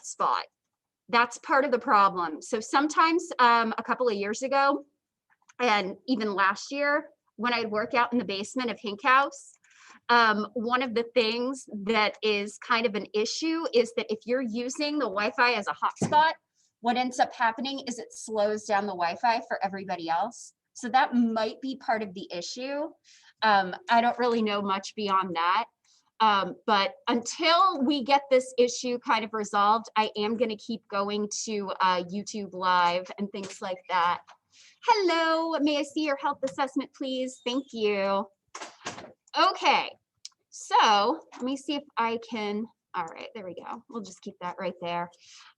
spot. That's part of the problem. So sometimes a couple of years ago, and even last year, when I'd work out in the basement of Hink House, one of the things that is kind of an issue is that if you're using the Wi-Fi as a hotspot, what ends up happening is it slows down the Wi-Fi for everybody else. So that might be part of the issue. I don't really know much beyond that. But until we get this issue kind of resolved, I am going to keep going to YouTube Live and things like that. Hello, may I see your health assessment, please? Thank you. Okay, so let me see if I can. All right, there we go. We'll just keep that right there.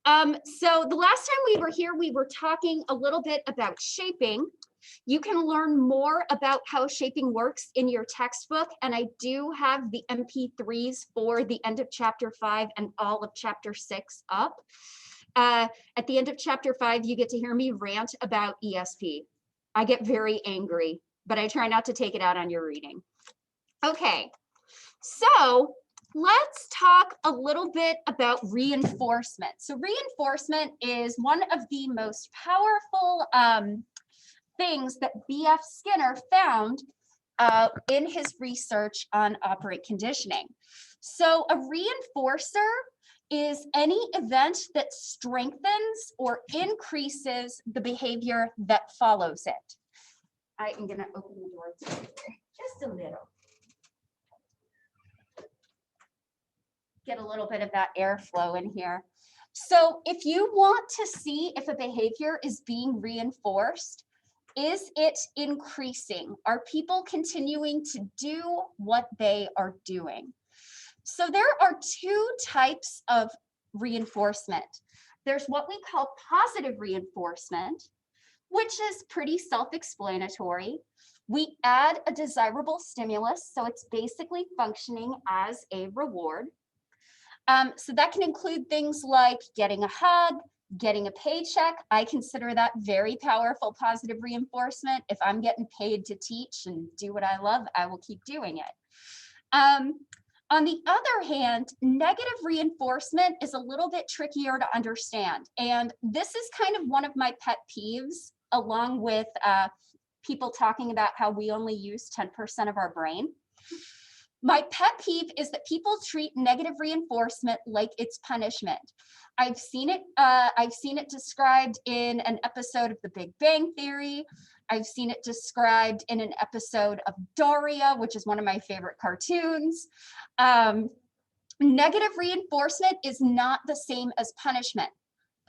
So the last time we were here, we were talking a little bit about shaping. You can learn more about how shaping works in your textbook, and I do have the MP3s for the end of chapter 5 and all of chapter 6 up. At the end of chapter 5, you get to hear me rant about ESP. I get very angry, but I try not to take it out on your reading. Okay, so let's talk a little bit about reinforcement. So reinforcement is one of the most powerful things that B.F. Skinner found in his research on operant conditioning. So a reinforcer is any event that strengthens or increases the behavior that follows it. I am going to open the door just a little. Get a little bit of that airflow in here. So if you want to see if a behavior is being reinforced, is it increasing? Are people continuing to do what they are doing? So there are two types of reinforcement. There's what we call positive reinforcement, which is pretty self-explanatory. We add a desirable stimulus, so it's basically functioning as a reward. So that can include things like getting a hug, getting a paycheck. I consider that very powerful positive reinforcement. If I'm getting paid to teach and do what I love, I will keep doing it. On the other hand, negative reinforcement is a little bit trickier to understand. And this is kind of one of my pet peeves, along with people talking about how we only use 10% of our brain. My pet peeve is that people treat negative reinforcement like it's punishment. I've seen it described in an episode of The Big Bang Theory. I've seen it described in an episode of Daria, which is one of my favorite cartoons. Negative reinforcement is not the same as punishment.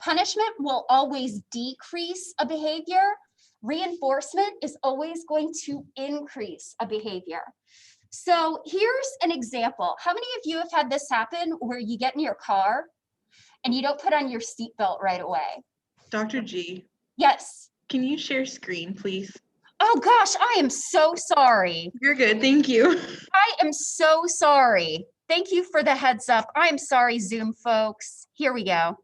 Punishment will always decrease a behavior. Reinforcement is always going to increase a behavior. So here's an example. How many of you have had this happen where you get in your car and you don't put on your seatbelt right away? Dr. G. Yes. Can you share screen, please? Oh gosh, I am so sorry. You're good, thank you. I am so sorry. Thank you for the heads up. I'm sorry, Zoom folks. Here we go.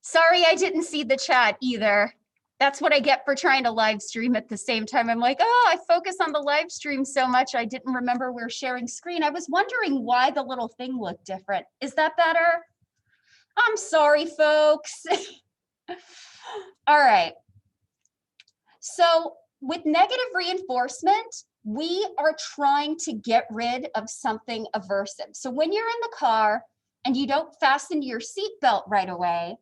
Sorry, I didn't see the chat either. That's what I get for trying to live stream at the same time. I'm like, oh, I focus on the live stream so much, I didn't remember we're sharing screen. I was wondering why the little thing looked different. Is that better? I'm sorry, folks. All right. So with negative reinforcement, we are trying to get rid of something aversive. So when you're in the car and you don't fasten your seatbelt right away,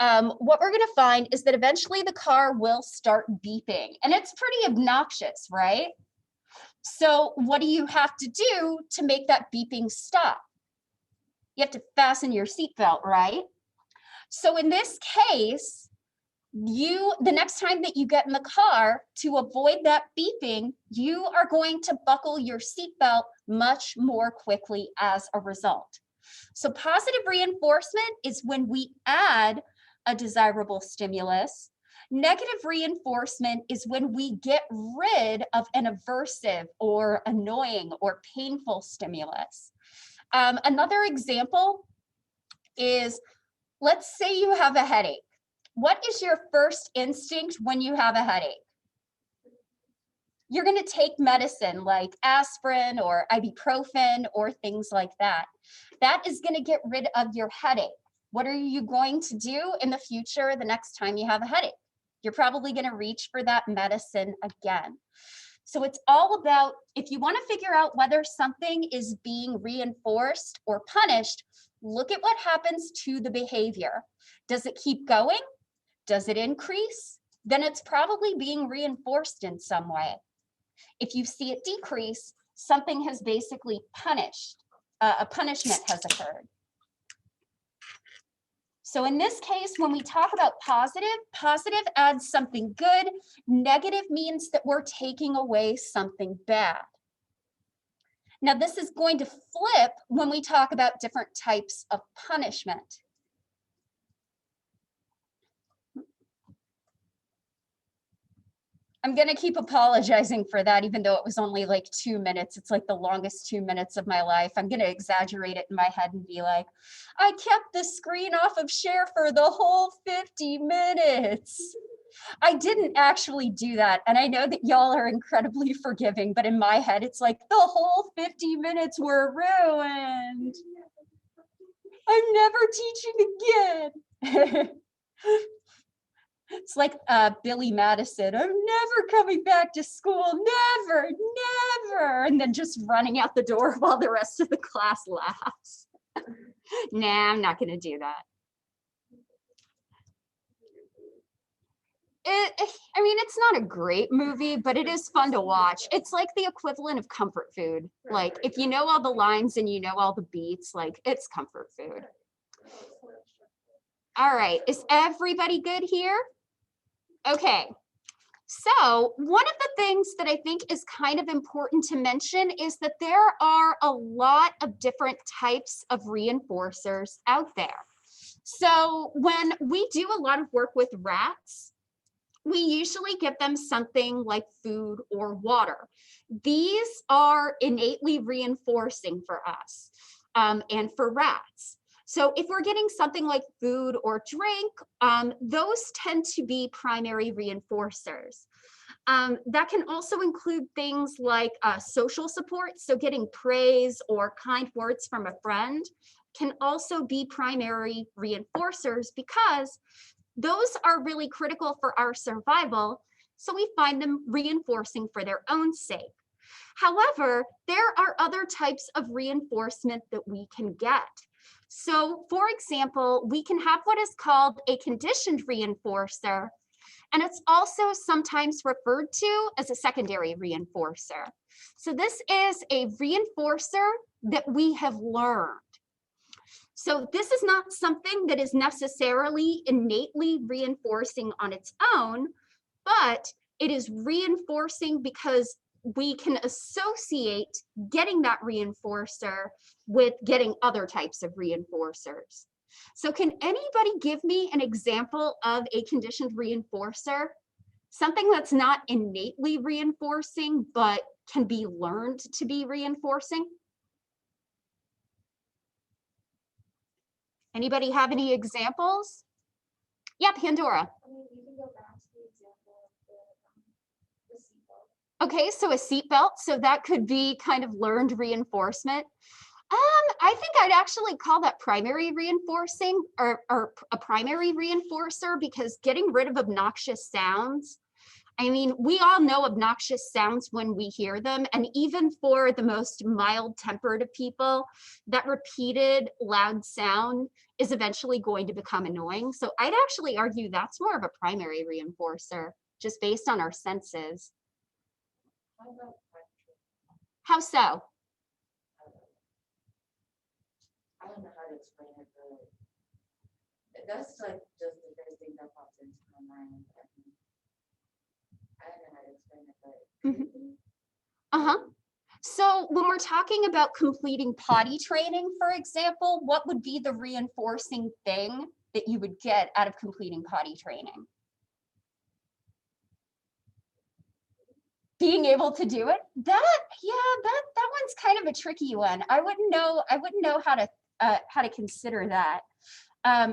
what we're going to find is that eventually the car will start beeping, and it's pretty obnoxious, right? So what do you have to do to make that beeping stop? You have to fasten your seatbelt, right? So in this case, the next time that you get in the car, to avoid that beeping, you are going to buckle your seatbelt much more quickly as a result. So positive reinforcement is when we add a desirable stimulus. Negative reinforcement is when we get rid of an aversive or annoying or painful stimulus. Another example is, let's say you have a headache. What is your first instinct when you have a headache? You're going to take medicine like aspirin or ibuprofen or things like that. That is going to get rid of your headache. What are you going to do in the future the next time you have a headache? You're probably going to reach for that medicine again. So it's all about, if you want to figure out whether something is being reinforced or punished, look at what happens to the behavior. Does it keep going? Does it increase? Then it's probably being reinforced in some way. If you see it decrease, something has basically punished, a punishment has occurred. So in this case, when we talk about positive, positive adds something good. Negative means that we're taking away something bad. Now, this is going to flip when we talk about different types of punishment. I'm going to keep apologizing for that, even though it was only like 2 minutes. It's like the longest 2 minutes of my life. I'm going to exaggerate it in my head and be like, I kept the screen off of share for the whole 50 minutes. I didn't actually do that. And I know that y'all are incredibly forgiving, but in my head, it's like the whole 50 minutes were ruined. I'm never teaching again. It's like Billy Madison, I'm never coming back to school, never, never. And then just running out the door while the rest of the class laughs. Nah, I'm not going to do that. I mean, it's not a great movie, but it is fun to watch. It's like the equivalent of comfort food. Like, if you know all the lines and you know all the beats, like, it's comfort food. All right, is everybody good here? Okay, so one of the things that I think is kind of important to mention is that there are a lot of different types of reinforcers out there. So when we do a lot of work with rats, we usually give them something like food or water. These are innately reinforcing for us and for rats. So if we're getting something like food or drink, those tend to be primary reinforcers. That can also include things like social support. So getting praise or kind words from a friend can also be primary reinforcers because those are really critical for our survival. So we find them reinforcing for their own sake. However, there are other types of reinforcement that we can get. So for example, we can have what is called a conditioned reinforcer, and it's also sometimes referred to as a secondary reinforcer. So this is a reinforcer that we have learned. So this is not something that is necessarily innately reinforcing on its own, but it is reinforcing because we can associate getting that reinforcer with getting other types of reinforcers. So can anybody give me an example of a conditioned reinforcer? Something that's not innately reinforcing, but can be learned to be reinforcing? Anybody have any examples? Yeah, Pandora. I mean, you can go back to the example of the seatbelt. Okay, so a seatbelt, so that could be kind of learned reinforcement. I think I'd actually call that primary reinforcing or a primary reinforcer, because getting rid of obnoxious sounds, I mean, we all know obnoxious sounds when we hear them, and even for the most mild-tempered of people, that repeated loud sound is eventually going to become annoying. So I'd actually argue that's more of a primary reinforcer, just based on our senses. How about How so? I don't know how to explain it, but that's like just the first thing that pops into my mind. I don't know how to explain it, but Uh-huh. So when we're talking about completing potty training, for example, what would be the reinforcing thing that you would get out of completing potty training? Being able to do it? That one's kind of a tricky one. I wouldn't know how to consider that.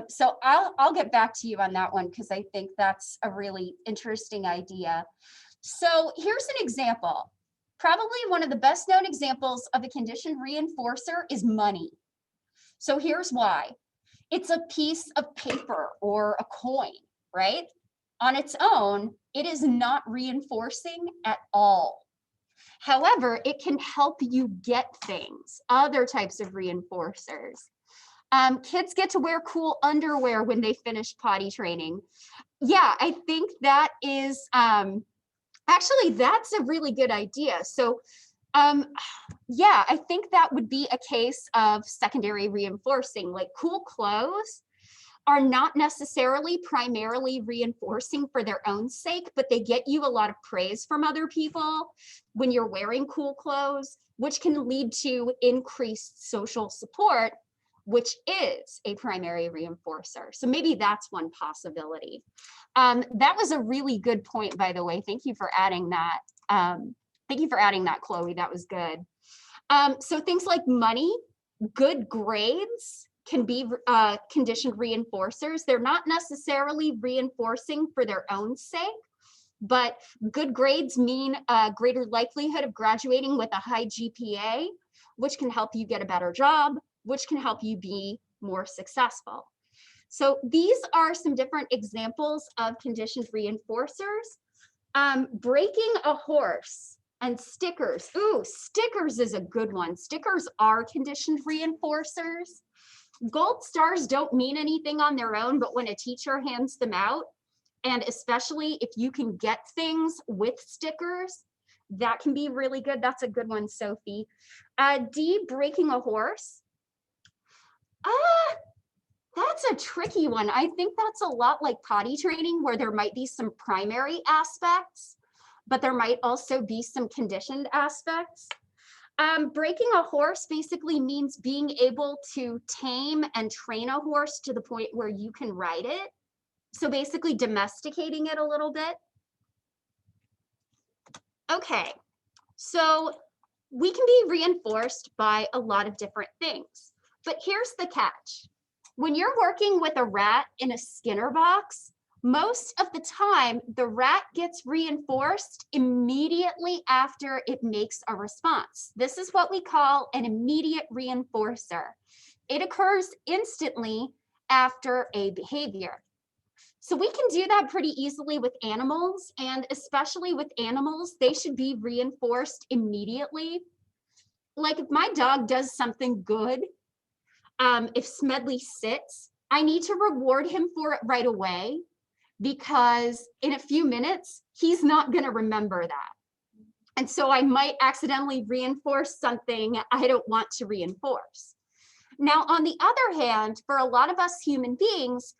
So I'll get back to you on that one, because I think that's a really interesting idea. So here's an example. Probably one of the best known examples of a conditioned reinforcer is money. So here's why. It's a piece of paper or a coin, right? On its own, it is not reinforcing at all. However, it can help you get things, other types of reinforcers. Kids get to wear cool underwear when they finish potty training. Yeah, I think that is, actually, that's a really good idea. So yeah, I think that would be a case of secondary reinforcing. Like cool clothes are not necessarily primarily reinforcing for their own sake, but they get you a lot of praise from other people when you're wearing cool clothes, which can lead to increased social support, which is a primary reinforcer. So maybe that's one possibility. That was a really good point, by the way. Thank you for adding that. Thank you for adding that, Chloe. That was good. So things like money, good grades can be conditioned reinforcers. They're not necessarily reinforcing for their own sake, but good grades mean a greater likelihood of graduating with a high GPA, which can help you get a better job, which can help you be more successful. So these are some different examples of conditioned reinforcers. Breaking a horse and stickers. Ooh, stickers is a good one. Stickers are conditioned reinforcers. Gold stars don't mean anything on their own, but when a teacher hands them out, and especially if you can get things with stickers, that can be really good. That's a good one, Sophie. D, breaking a horse. That's a tricky one. I think that's a lot like potty training, where there might be some primary aspects, but there might also be some conditioned aspects. Breaking a horse basically means being able to tame and train a horse to the point where you can ride it. So basically domesticating it a little bit. Okay, so we can be reinforced by a lot of different things, but here's the catch. When you're working with a rat in a Skinner box, most of the time, the rat gets reinforced immediately after it makes a response. This is what we call an immediate reinforcer. It occurs instantly after a behavior. So we can do that pretty easily with animals, and especially with animals, they should be reinforced immediately. Like if my dog does something good, if Smedley sits, I need to reward him for it right away, because in a few minutes, he's not going to remember that. And so I might accidentally reinforce something I don't want to reinforce. Now, on the other hand, for a lot of us human beings,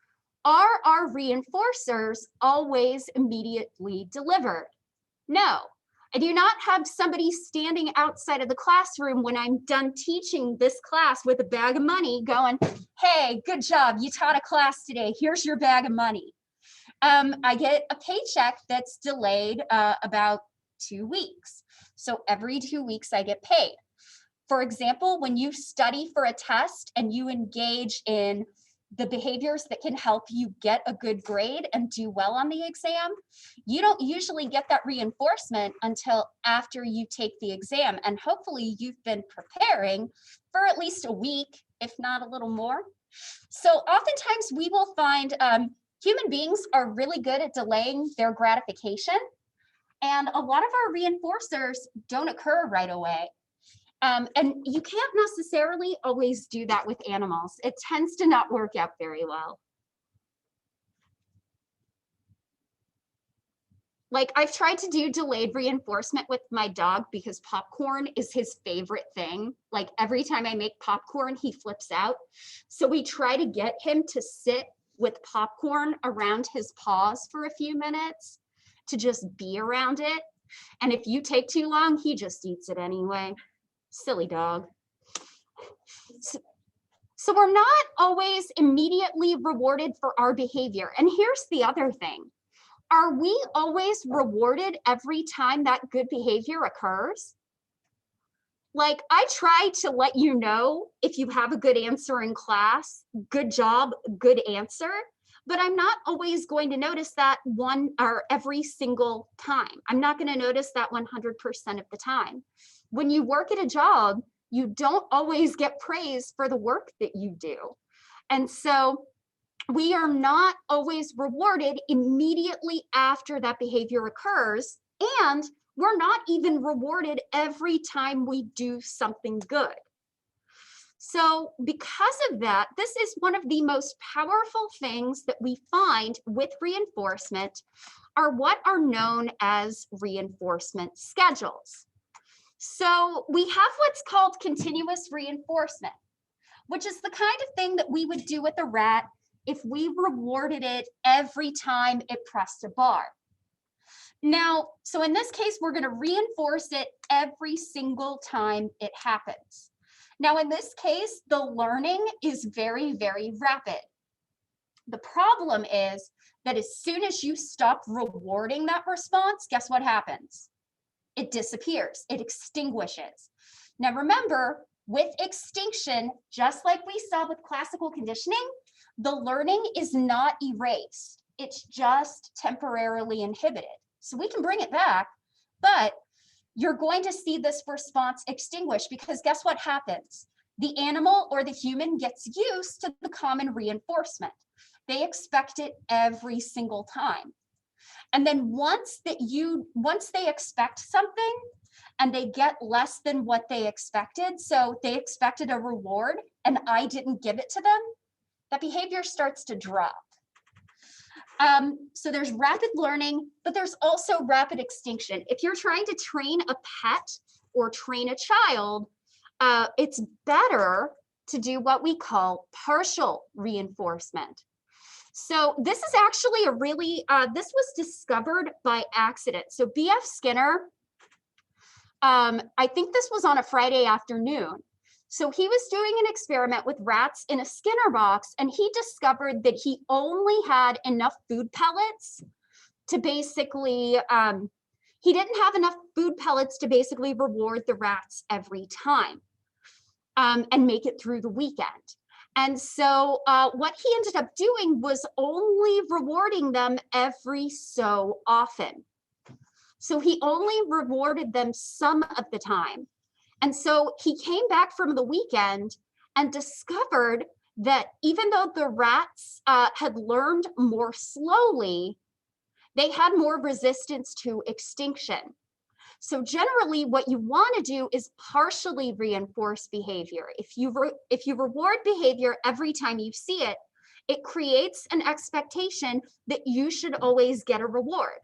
are our reinforcers always immediately delivered? No. I do not have somebody standing outside of the classroom when I'm done teaching this class with a bag of money going, hey, good job, you taught a class today, here's your bag of money. I get a paycheck that's delayed about 2 weeks. So every 2 weeks I get paid. For example, when you study for a test and you engage in the behaviors that can help you get a good grade and do well on the exam, you don't usually get that reinforcement until after you take the exam. And hopefully you've been preparing for at least a week, if not a little more. So oftentimes we will find human beings are really good at delaying their gratification. And a lot of our reinforcers don't occur right away. And you can't necessarily always do that with animals. It tends to not work out very well. Like I've tried to do delayed reinforcement with my dog because popcorn is his favorite thing. Like every time I make popcorn, he flips out. So we try to get him to sit with popcorn around his paws for a few minutes to just be around it. And if you take too long, he just eats it anyway. Silly dog. So we're not always immediately rewarded for our behavior. And here's the other thing. Are we always rewarded every time that good behavior occurs? Like I try to let you know if you have a good answer in class, good job, good answer. but I'm not always going to notice that one or every single time. I'm not going to notice that 100% of the time. When you work at a job, you don't always get praise for the work that you do. And so we are not always rewarded immediately after that behavior occurs, and we're not even rewarded every time we do something good. So because of that, this is one of the most powerful things that we find with reinforcement are what are known as reinforcement schedules. So we have what's called continuous reinforcement, which is the kind of thing that we would do with a rat if we rewarded it every time it pressed a bar. Now, so in this case, we're going to reinforce it every single time it happens. Now, in this case, the learning is very, very rapid. The problem is that as soon as you stop rewarding that response, guess what happens? It disappears, it extinguishes. Now, remember, with extinction, just like we saw with classical conditioning, the learning is not erased. It's just temporarily inhibited. So we can bring it back, but you're going to see this response extinguish because guess what happens? The animal or the human gets used to the common reinforcement. They expect it every single time. And then once they expect something and they get less than what they expected, so they expected a reward and I didn't give it to them, that behavior starts to drop. So there's rapid learning, but there's also rapid extinction. If you're trying to train a pet or train a child, it's better to do what we call partial reinforcement. So this is actually a really, this was discovered by accident. So B.F. Skinner, I think this was on a Friday afternoon. So he was doing an experiment with rats in a Skinner box, and he discovered that he only had enough food pellets to basically, he didn't have enough food pellets to basically reward the rats every time and make it through the weekend. And so what he ended up doing was only rewarding them every so often. So he only rewarded them some of the time. And so he came back from the weekend and discovered that even though the rats had learned more slowly, they had more resistance to extinction. So generally what you want to do is partially reinforce behavior. If you reward behavior every time you see it, it creates an expectation that you should always get a reward.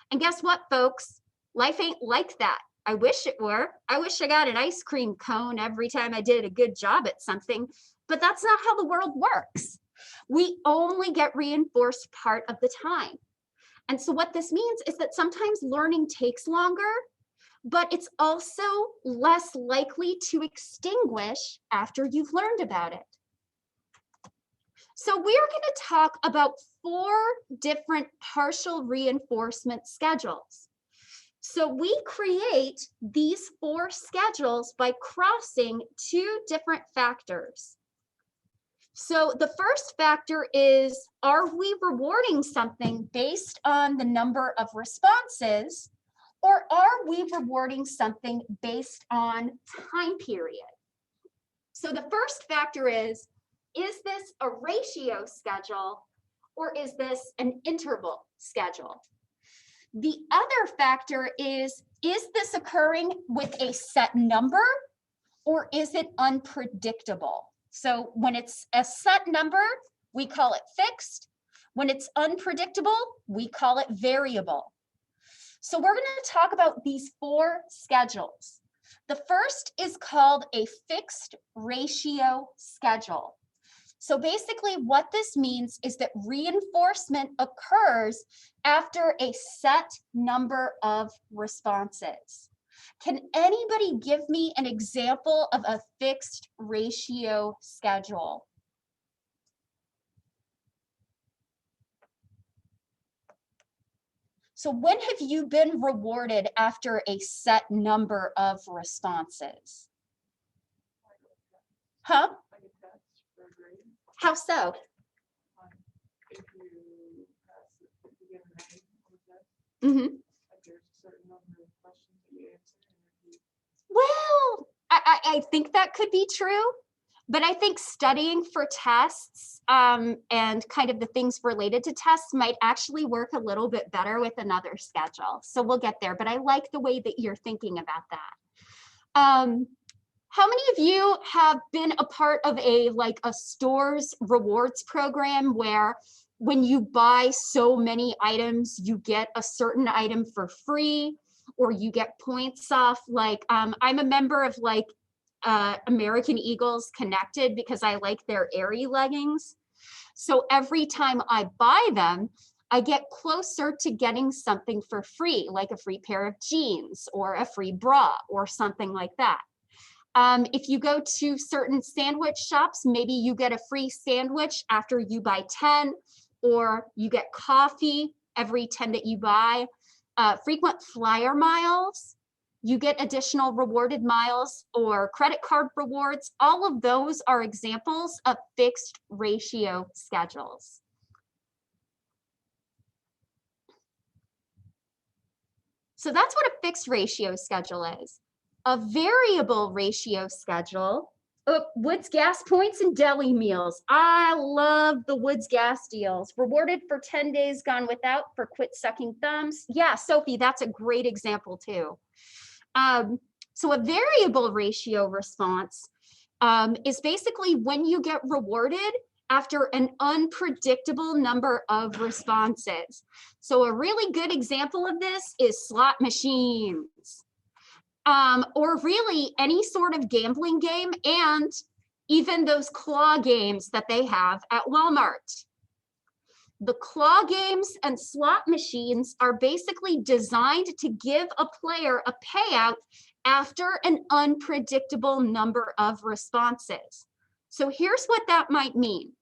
And guess what, folks? Life ain't like that. I wish it were. I wish I got an ice cream cone every time I did a good job at something, but that's not how the world works. We only get reinforced part of the time. And so what this means is that sometimes learning takes longer, but it's also less likely to extinguish after you've learned about it. So we're going to talk about 4 different partial reinforcement schedules. So we create these 4 schedules by crossing 2 different factors. So the first factor is, are we rewarding something based on the number of responses, or are we rewarding something based on time period? So the first factor is this a ratio schedule, or is this an interval schedule? The other factor is this occurring with a set number, or is it unpredictable? So when it's a set number, we call it fixed. When it's unpredictable, we call it variable. So we're going to talk about these 4 schedules. The first is called a fixed ratio schedule. So basically what this means is that reinforcement occurs after a set number of responses. Can anybody give me an example of a fixed ratio schedule? So when have you been rewarded after a set number of responses? Huh? How so? If you Mhm. There's a certain number of questions that you answer. And if you Well, I think that could be true, but I think studying for tests and kind of the things related to tests might actually work a little bit better with another schedule. So we'll get there, but I like the way that you're thinking about that. How many of you have been a part of a store's rewards program where when you buy so many items, you get a certain item for free, or you get points off? I'm a member of American Eagles Connected because I like their Airy leggings. So every time I buy them, I get closer to getting something for free, like a free pair of jeans or a free bra or something like that. If you go to certain sandwich shops, maybe you get a free sandwich after you buy 10, or you get coffee every 10 that you buy. Frequent flyer miles, you get additional rewarded miles or credit card rewards. All of those are examples of fixed ratio schedules. So that's what a fixed ratio schedule is. A variable ratio schedule, Woods Gas points and deli meals. I love the Woods Gas deals. Rewarded for 10 days, gone without for quit sucking thumbs. Yeah, Sophie, that's a great example too. So a variable ratio response is basically when you get rewarded after an unpredictable number of responses. So a really good example of this is slot machines. Or really any sort of gambling game, and even those claw games that they have at Walmart. The claw games and slot machines are basically designed to give a player a payout after an unpredictable number of responses. So here's what that might mean.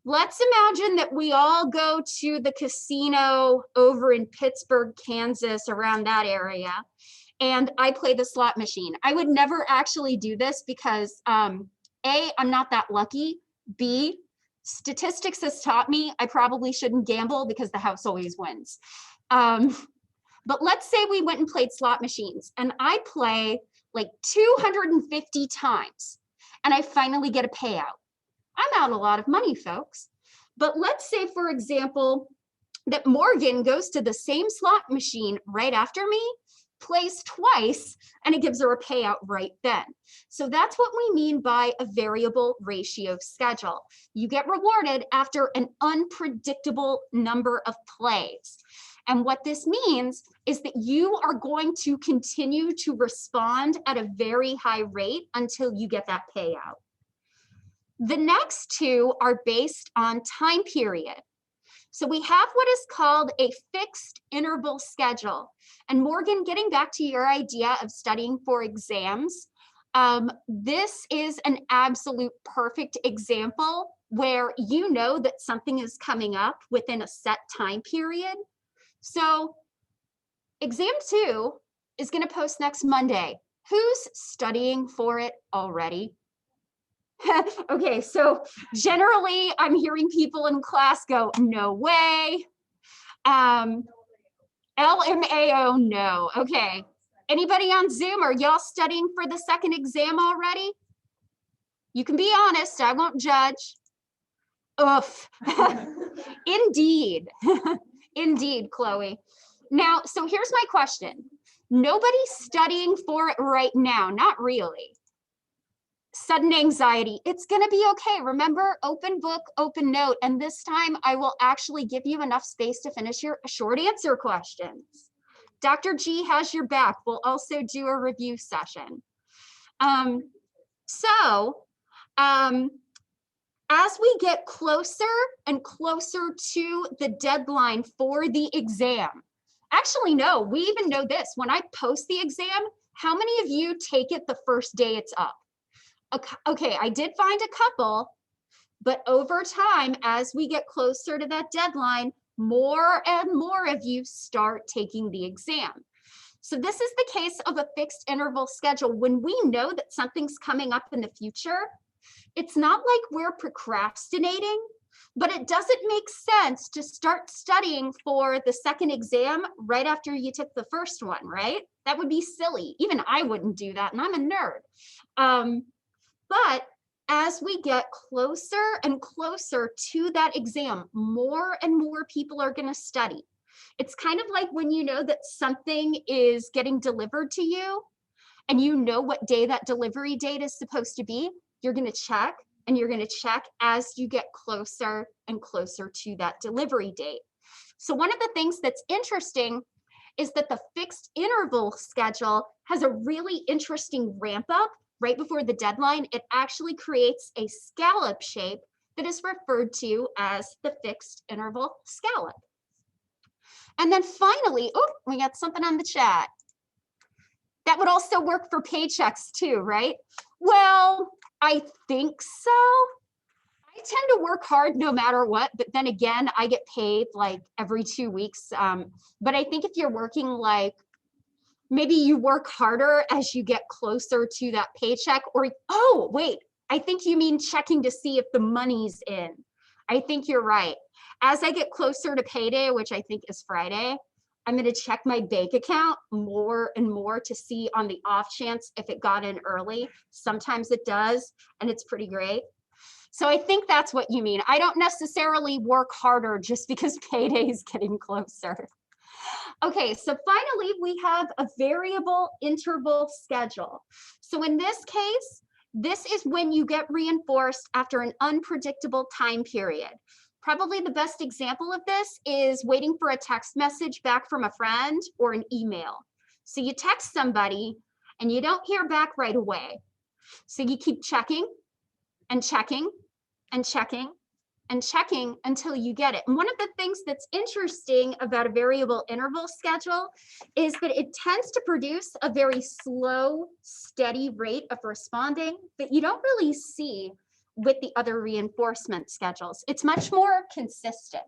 Let's imagine that we all go to the casino over in Pittsburgh, Kansas, around that area, and I play the slot machine. I would never actually do this because A, I'm not that lucky. B, statistics has taught me I probably shouldn't gamble because the house always wins. But let's say we went and played slot machines and I play like 250 times and I finally get a payout. I'm out a lot of money, folks. But let's say, for example, that Morgan goes to the same slot machine right after me, plays twice, and it gives her a payout right then. So that's what we mean by a variable ratio schedule. You get rewarded after an unpredictable number of plays. And what this means is that you are going to continue to respond at a very high rate until you get that payout. The next two are based on time period. So we have what is called a fixed interval schedule. And Morgan, getting back to your idea of studying for exams, this is an absolute perfect example where you know that something is coming up within a set time period. So exam 2 is going to post next Monday. Who's studying for it already? Okay, so generally I'm hearing people in class go, no way. LMAO, no. Okay. Anybody on Zoom, are y'all studying for the second exam already? You can be honest, I won't judge. Oof. Indeed. Indeed, Chloe. Now, so here's my question. Nobody's studying for it right now, not really. Sudden anxiety, it's going to be okay. Remember, open book, open note. And this time I will actually give you enough space to finish your short answer questions. Dr. G has your back. We'll also do a review session. As we get closer and closer to the deadline for the exam, actually, no, we even know this. When I post the exam, how many of you take it the first day it's up? Okay, I did find a couple, but over time, as we get closer to that deadline, more and more of you start taking the exam. So this is the case of a fixed interval schedule. When we know that something's coming up in the future, it's not like we're procrastinating. But it doesn't make sense to start studying for the second exam right after you took the first one, right? That would be silly. Even I wouldn't do that, and I'm a nerd. But as we get closer and closer to that exam, more and more people are going to study. It's kind of like when you know that something is getting delivered to you and you know what day that delivery date is supposed to be, you're going to check and you're going to check as you get closer and closer to that delivery date. So one of the things that's interesting is that the fixed interval schedule has a really interesting ramp up right before the deadline. It actually creates a scallop shape that is referred to as the fixed interval scallop. And then finally, oh, we got something on the chat. That would also work for paychecks too, right? Well, I think so. I tend to work hard no matter what, but then again, I get paid like every 2 weeks. But I think if you're working like, maybe you work harder as you get closer to that paycheck, or, oh, wait, I think you mean checking to see if the money's in. I think you're right. As I get closer to payday, which I think is Friday, I'm going to check my bank account more and more to see on the off chance if it got in early. Sometimes it does, and it's pretty great. So I think that's what you mean. I don't necessarily work harder just because payday is getting closer. Okay, so finally, we have a variable interval schedule. So in this case, this is when you get reinforced after an unpredictable time period. Probably the best example of this is waiting for a text message back from a friend or an email. So you text somebody and you don't hear back right away. So you keep checking and checking and checking and checking until you get it. And one of the things that's interesting about a variable interval schedule is that it tends to produce a very slow, steady rate of responding that you don't really see with the other reinforcement schedules. It's much more consistent.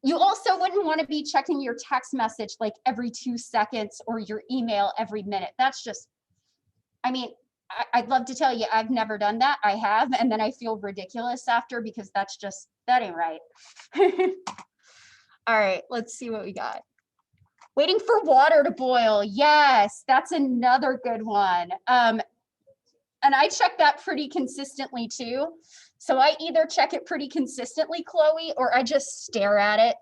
You also wouldn't want to be checking your text message like every 2 seconds or your email every minute. That's just, I mean, I'd love to tell you I've never done that. I have, and then I feel ridiculous after because that's just, that ain't right. All right, let's see what we got. Waiting for water to boil. Yes, that's another good one. And I check that pretty consistently too. So I either check it pretty consistently, Chloe, or I just stare at it,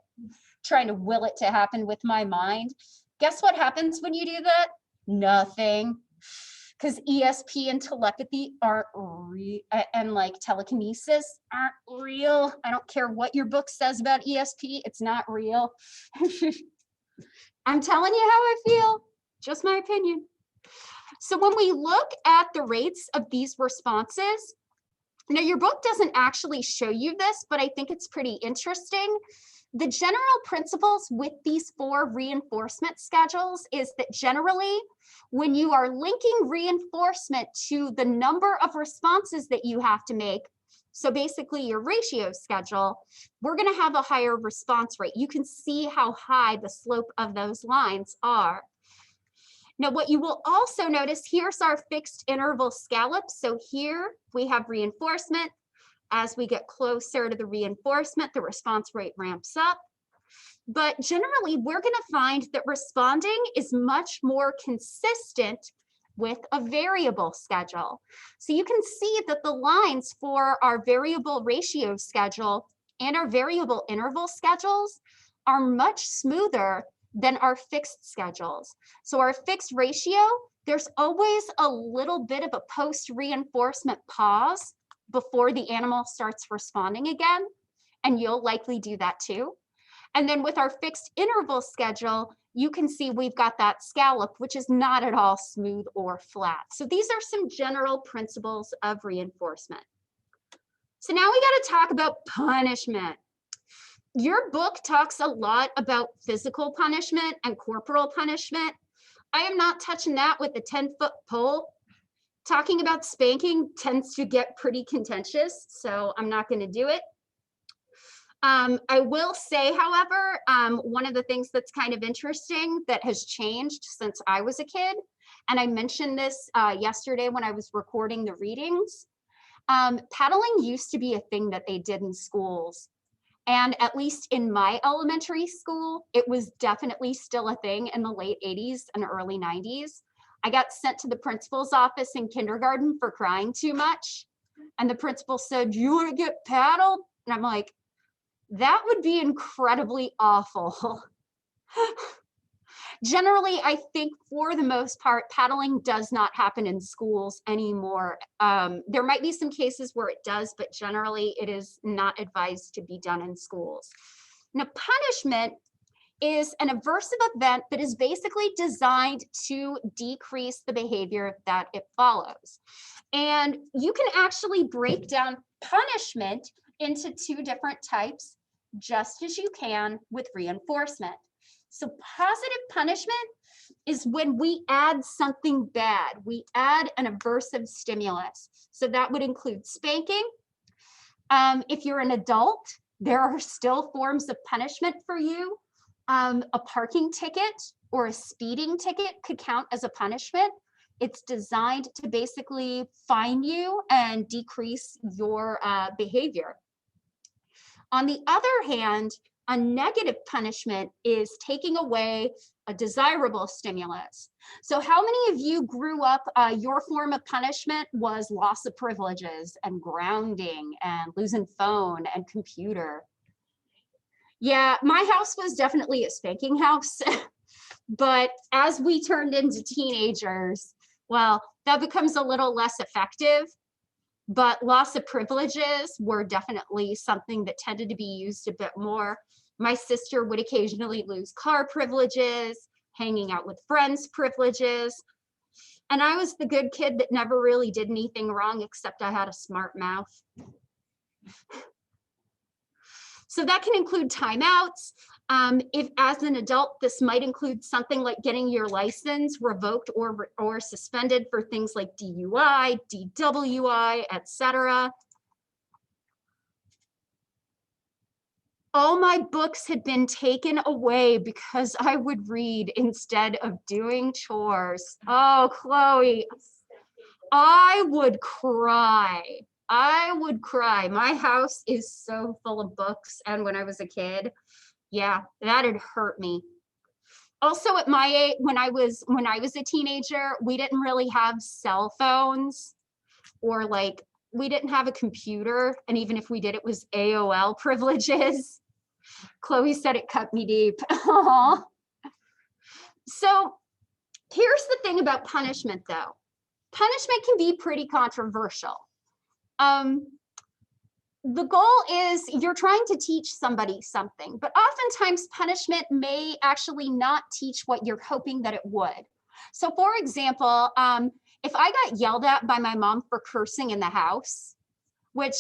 trying to will it to happen with my mind. Guess what happens when you do that? Nothing. Because ESP and telepathy aren't real, and like telekinesis aren't real. I don't care what your book says about ESP, it's not real. I'm telling you how I feel, just my opinion. So when we look at the rates of these responses, now your book doesn't actually show you this, but I think it's pretty interesting. The general principles with these 4 reinforcement schedules is that generally, when you are linking reinforcement to the number of responses that you have to make, so basically your ratio schedule, we're going to have a higher response rate. You can see how high the slope of those lines are. Now, what you will also notice, here's our fixed interval scallop. So here we have reinforcement. As we get closer to the reinforcement, the response rate ramps up. But generally, we're going to find that responding is much more consistent with a variable schedule. So you can see that the lines for our variable ratio schedule and our variable interval schedules are much smoother than our fixed schedules. So our fixed ratio, there's always a little bit of a post-reinforcement pause before the animal starts responding again, and you'll likely do that too. And then with our fixed interval schedule, you can see we've got that scallop, which is not at all smooth or flat. So these are some general principles of reinforcement. So now we got to talk about punishment. Your book talks a lot about physical punishment and corporal punishment. I am not touching that with a 10-foot pole. Talking about spanking tends to get pretty contentious, so I'm not going to do it. I will say, however, one of the things that's kind of interesting that has changed since I was a kid, and I mentioned this yesterday when I was recording the readings, Paddling used to be a thing that they did in schools. And at least in my elementary school, it was definitely still a thing in the late 80s and early 90s. I got sent to the principal's office in kindergarten for crying too much. And the principal said, "Do you want to get paddled?" And I'm like, that would be incredibly awful. Generally, I think for the most part, paddling does not happen in schools anymore. There might be some cases where it does, but generally it is not advised to be done in schools. Now, punishment is an aversive event that is basically designed to decrease the behavior that it follows. And you can actually break down punishment into two different types, just as you can with reinforcement. So positive punishment is when we add something bad. We add an aversive stimulus. So that would include spanking. If you're an adult, there are still forms of punishment for you. A parking ticket or a speeding ticket could count as a punishment. It's designed to basically fine you and decrease your behavior. On the other hand, a negative punishment is taking away a desirable stimulus. So how many of you grew up, your form of punishment was loss of privileges and grounding and losing phone and computer? Yeah, my house was definitely a spanking house. But as we turned into teenagers, well, that becomes a little less effective. But loss of privileges were definitely something that tended to be used a bit more. My sister would occasionally lose car privileges, hanging out with friends privileges. And I was the good kid that never really did anything wrong, except I had a smart mouth. So that can include timeouts. If as an adult, this might include something like getting your license revoked or suspended for things like DUI, DWI, etc. All my books had been taken away because I would read instead of doing chores. Oh, Chloe, I would cry. I would cry. My house is so full of books. And when I was a kid, yeah, that had hurt me. Also at my age, when I was a teenager, we didn't really have cell phones, or like we didn't have a computer. And even if we did, it was AOL privileges. Chloe said it cut me deep. So here's the thing about punishment though. Punishment can be pretty controversial. The goal is you're trying to teach somebody something, but oftentimes punishment may actually not teach what you're hoping that it would. So for example, if I got yelled at by my mom for cursing in the house, which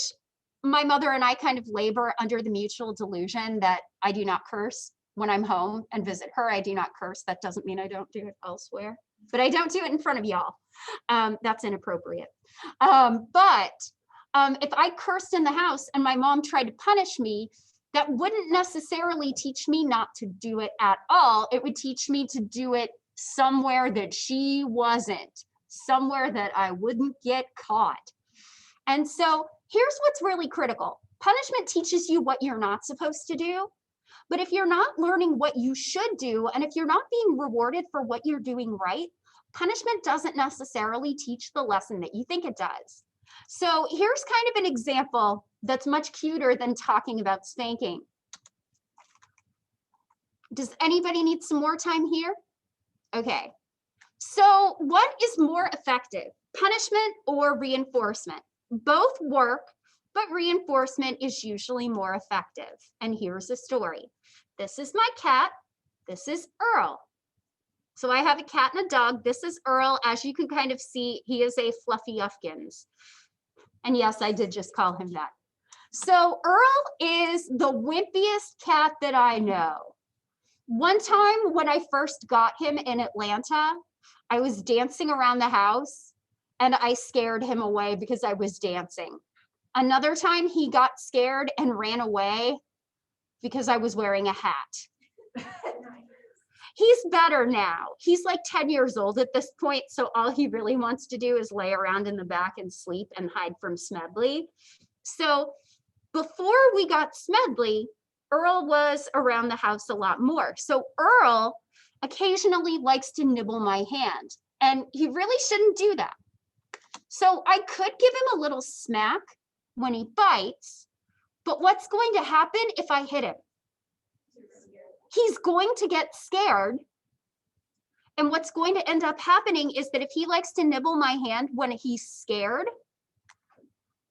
my mother and I kind of labor under the mutual delusion that I do not curse when I'm home and visit her. I do not curse. That doesn't mean I don't do it elsewhere, but I don't do it in front of y'all. That's inappropriate. If I cursed in the house and my mom tried to punish me, that wouldn't necessarily teach me not to do it at all. It would teach me to do it somewhere that she wasn't, somewhere that I wouldn't get caught. And so here's what's really critical. Punishment teaches you what you're not supposed to do. But if you're not learning what you should do, and if you're not being rewarded for what you're doing right, punishment doesn't necessarily teach the lesson that you think it does. So here's kind of an example that's much cuter than talking about spanking. Does anybody need some more time here? Okay. So what is more effective, punishment or reinforcement? Both work, but reinforcement is usually more effective. And here's the story. This is my cat. This is Earl. So I have a cat and a dog. This is Earl. As you can kind of see, he is a fluffy Uffkins. And yes, I did just call him that. So Earl is the wimpiest cat that I know. One time when I first got him in Atlanta, I was dancing around the house and I scared him away because I was dancing. Another time he got scared and ran away because I was wearing a hat. He's better now. He's like 10 years old at this point, so all he really wants to do is lay around in the back and sleep and hide from Smedley. So before we got Smedley, Earl was around the house a lot more. So Earl occasionally likes to nibble my hand, and he really shouldn't do that. So I could give him a little smack when he bites, but what's going to happen if I hit him? He's going to get scared. And what's going to end up happening is that if he likes to nibble my hand when he's scared,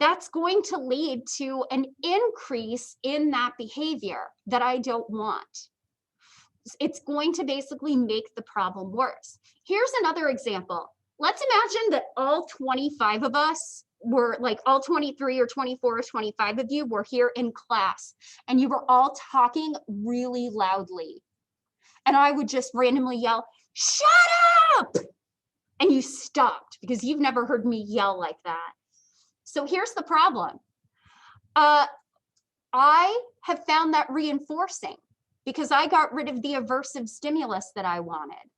that's going to lead to an increase in that behavior that I don't want. It's going to basically make the problem worse. Here's another example. Let's imagine that all 25 of us were, like all 23 or 24 or 25 of you were here in class, and you were all talking really loudly. And I would just randomly yell, "Shut up!" And you stopped because you've never heard me yell like that. So here's the problem. I have found that reinforcing because I got rid of the aversive stimulus that I wanted.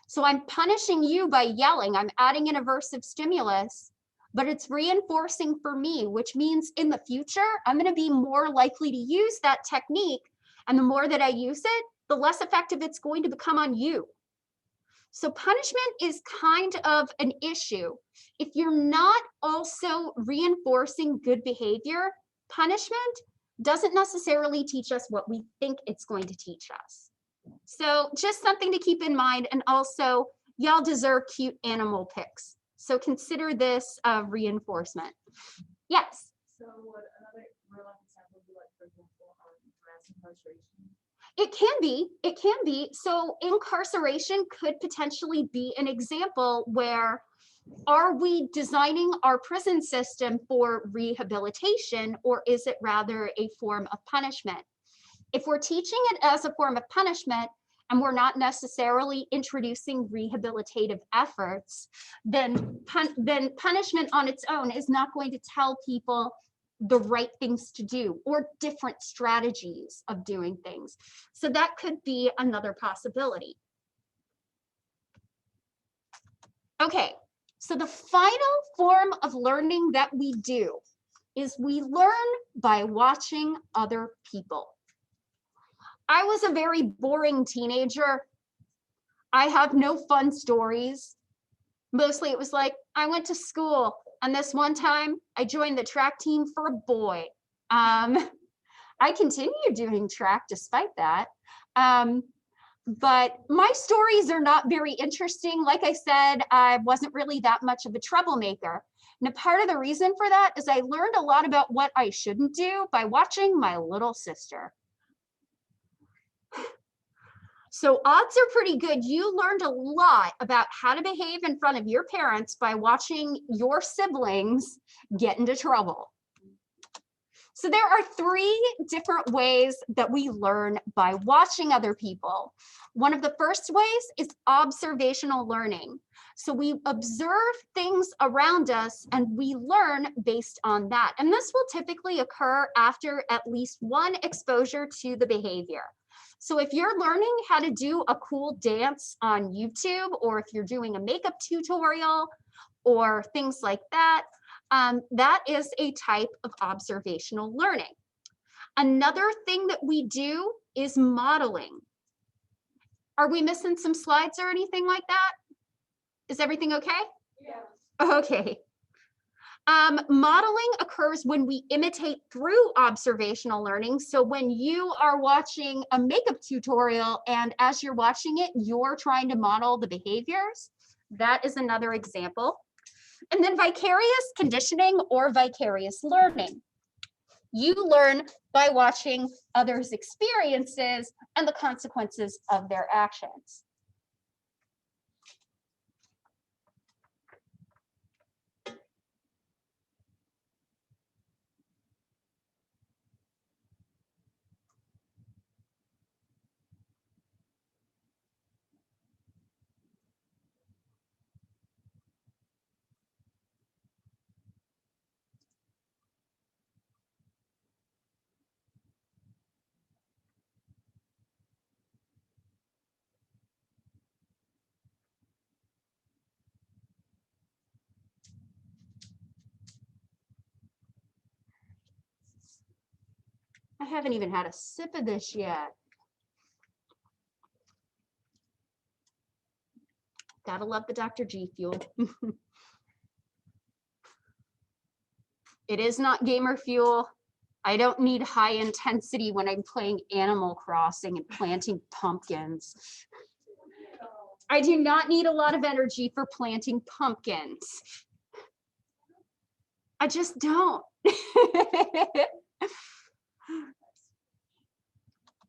So I'm punishing you by yelling. I'm adding an aversive stimulus, but it's reinforcing for me, which means in the future, I'm going to be more likely to use that technique. And the more that I use it, the less effective it's going to become on you. So punishment is kind of an issue. If you're not also reinforcing good behavior, punishment doesn't necessarily teach us what we think it's going to teach us. So just something to keep in mind. And also, y'all deserve cute animal pics. So consider this reinforcement. Yes? So would another real life example be like, for example, mass incarceration? It can be. So incarceration could potentially be an example where, are we designing our prison system for rehabilitation, or is it rather a form of punishment? If we're teaching it as a form of punishment and we're not necessarily introducing rehabilitative efforts, then punishment on its own is not going to tell people the right things to do or different strategies of doing things. So that could be another possibility. Okay, so the final form of learning that we do is we learn by watching other people. I was a very boring teenager. I have no fun stories. Mostly it was like, I went to school, and this one time I joined the track team for a boy. I continued doing track despite that. But my stories are not very interesting. Like I said, I wasn't really that much of a troublemaker. And a part of the reason for that is I learned a lot about what I shouldn't do by watching my little sister. So odds are pretty good. You learned a lot about how to behave in front of your parents by watching your siblings get into trouble. So there are 3 different ways that we learn by watching other people. One of the first ways is observational learning. So we observe things around us and we learn based on that. And this will typically occur after at least one exposure to the behavior. So if you're learning how to do a cool dance on YouTube, or if you're doing a makeup tutorial or things like that, that is a type of observational learning. Another thing that we do is modeling. Are we missing some slides or anything like that? Is everything okay? Yeah. Okay. Modeling occurs when we imitate through observational learning. So when you are watching a makeup tutorial and as you're watching it, you're trying to model the behaviors, that is another example. And then vicarious conditioning or vicarious learning. You learn by watching others' experiences and the consequences of their actions. I haven't even had a sip of this yet. Gotta love the Dr. G fuel. It is not gamer fuel. I don't need high intensity when I'm playing Animal Crossing and planting pumpkins. I do not need a lot of energy for planting pumpkins. I just don't.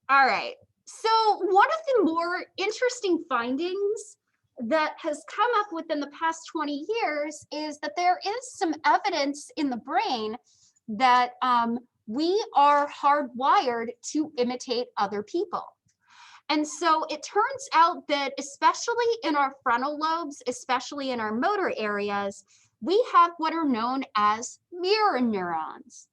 All right. So one of the more interesting findings that has come up within the past 20 years is that there is some evidence in the brain that we are hardwired to imitate other people. And so it turns out that especially in our frontal lobes, especially in our motor areas, we have what are known as mirror neurons.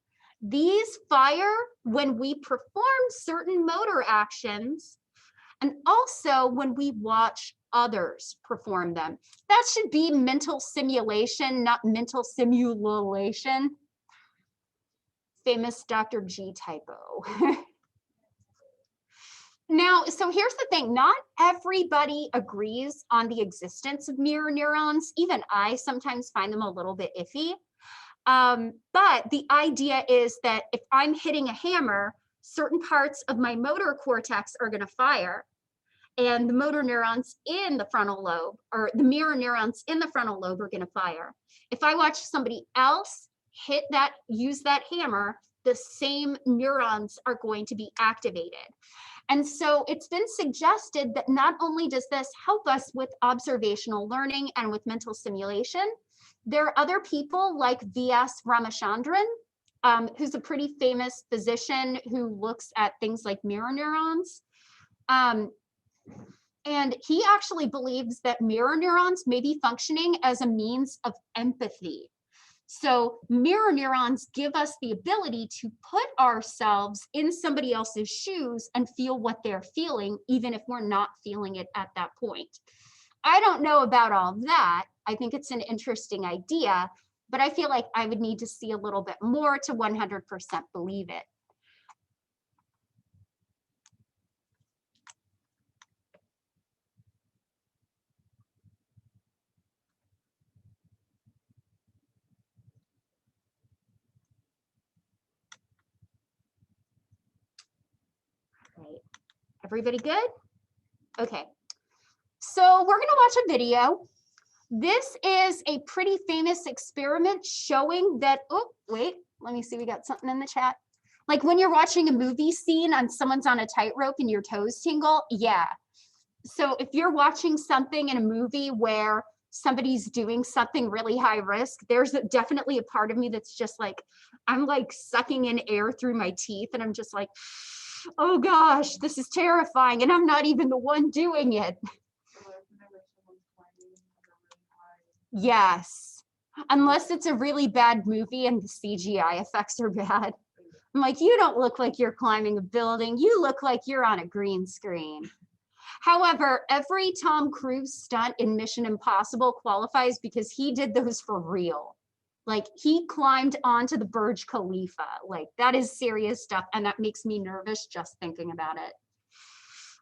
These fire when we perform certain motor actions and also when we watch others perform them. That should be mental simulation, not mental simulation. Famous Dr. G typo. Now, so here's the thing, not everybody agrees on the existence of mirror neurons. Even I sometimes find them a little bit iffy. But the idea is that if I'm hitting a hammer, certain parts of my motor cortex are going to fire, and the motor neurons in the frontal lobe, or the mirror neurons in the frontal lobe, are going to fire. If I watch somebody else use that hammer, the same neurons are going to be activated. And so it's been suggested that not only does this help us with observational learning and with mental simulation, there are other people like V.S. Ramachandran, who's a pretty famous physician who looks at things like mirror neurons. And he actually believes that mirror neurons may be functioning as a means of empathy. So mirror neurons give us the ability to put ourselves in somebody else's shoes and feel what they're feeling, even if we're not feeling it at that point. I don't know about all that. I think it's an interesting idea, but I feel like I would need to see a little bit more to 100% believe it. Right. Everybody good? Okay. So we're going to watch a video. This is a pretty famous experiment showing that, oh, wait, let me see, we got something in the chat. Like when you're watching a movie scene and someone's on a tightrope and your toes tingle, yeah. So if you're watching something in a movie where somebody's doing something really high risk, there's definitely a part of me that's just like, I'm like sucking in air through my teeth and I'm just like, oh gosh, this is terrifying. And I'm not even the one doing it. Yes, unless it's a really bad movie and the CGI effects are bad. I'm like, you don't look like you're climbing a building. You look like you're on a green screen. However, every Tom Cruise stunt in Mission Impossible qualifies because he did those for real. Like he climbed onto the Burj Khalifa. Like that is serious stuff. And that makes me nervous just thinking about it.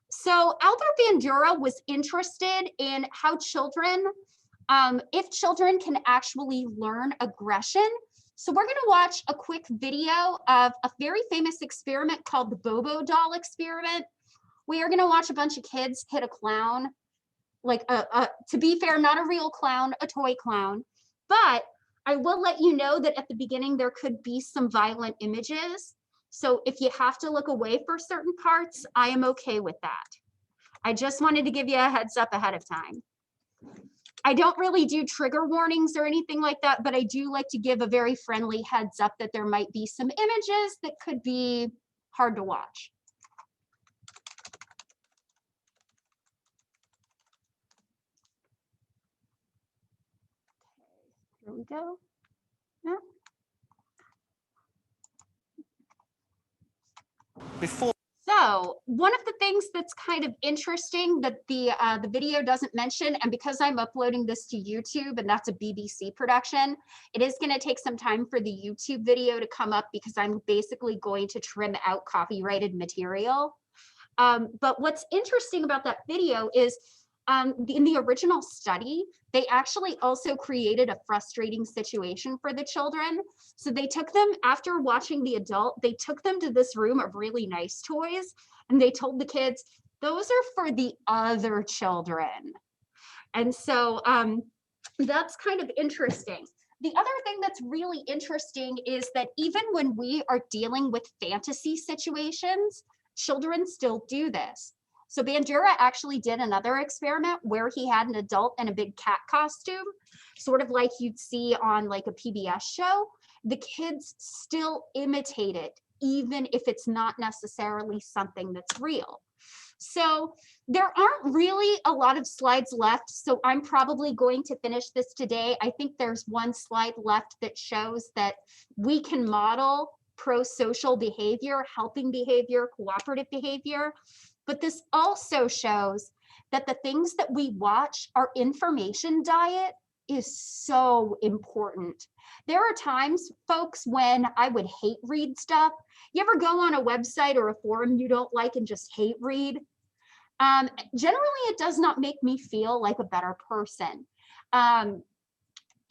So Albert Bandura was interested in how children, if children can actually learn aggression. So we're going to watch a quick video of a very famous experiment called the Bobo doll experiment. We are going to watch a bunch of kids hit a clown, like to be fair, not a real clown, a toy clown. But I will let you know that at the beginning there could be some violent images. So if you have to look away for certain parts, I am okay with that. I just wanted to give you a heads up ahead of time. I don't really do trigger warnings or anything like that, but I do like to give a very friendly heads up that there might be some images that could be hard to watch. Here we go. Yeah. Before. So So one of the things that's kind of interesting that the video doesn't mention, and because I'm uploading this to YouTube and that's a BBC production, it is going to take some time for the YouTube video to come up because I'm basically going to trim out copyrighted material. But what's interesting about that video is in the original study, they actually also created a frustrating situation for the children. So they took them, after watching the adult, they took them to this room of really nice toys, and they told the kids, those are for the other children. And so that's kind of interesting. The other thing that's really interesting is that even when we are dealing with fantasy situations, children still do this. So Bandura actually did another experiment where he had an adult in a big cat costume, sort of like you'd see on like a PBS show. The kids still imitate it, even if it's not necessarily something that's real. So there aren't really a lot of slides left, so I'm probably going to finish this today. I think there's one slide left that shows that we can model pro-social behavior, helping behavior, cooperative behavior. But this also shows that the things that we watch, our information diet is so important. There are times, folks, when I would hate read stuff. You ever go on a website or a forum you don't like and just hate read? Generally, it does not make me feel like a better person.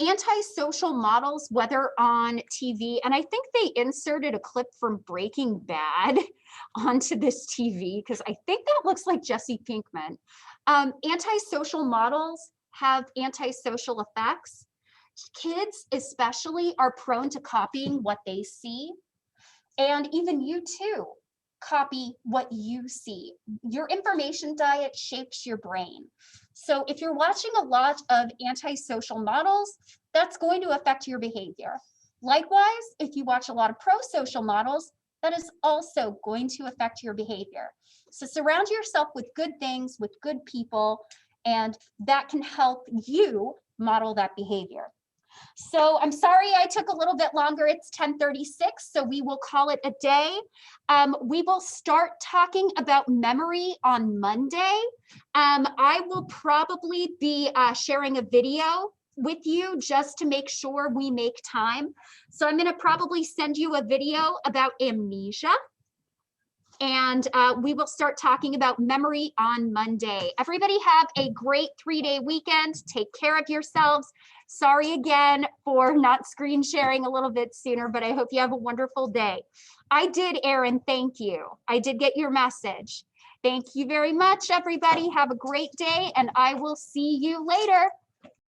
Antisocial models, whether on TV, and I think they inserted a clip from Breaking Bad onto this TV because I think that looks like Jesse Pinkman. Antisocial models have antisocial effects. Kids especially are prone to copying what they see, and even you too copy what you see. Your information diet shapes your brain. So if you're watching a lot of antisocial models, that's going to affect your behavior. Likewise, if you watch a lot of pro-social models, that is also going to affect your behavior. So surround yourself with good things, with good people, and that can help you model that behavior. So I'm sorry I took a little bit longer. It's 10:36, so we will call it a day. We will start talking about memory on Monday. I will probably be sharing a video with you just to make sure we make time. So I'm going to probably send you a video about amnesia. And we will start talking about memory on Monday. Everybody have a great 3-day weekend. Take care of yourselves. Sorry again for not screen sharing a little bit sooner, but I hope you have a wonderful day. I did, Erin, thank you. I did get your message. Thank you very much, everybody. Have a great day, and I will see you later.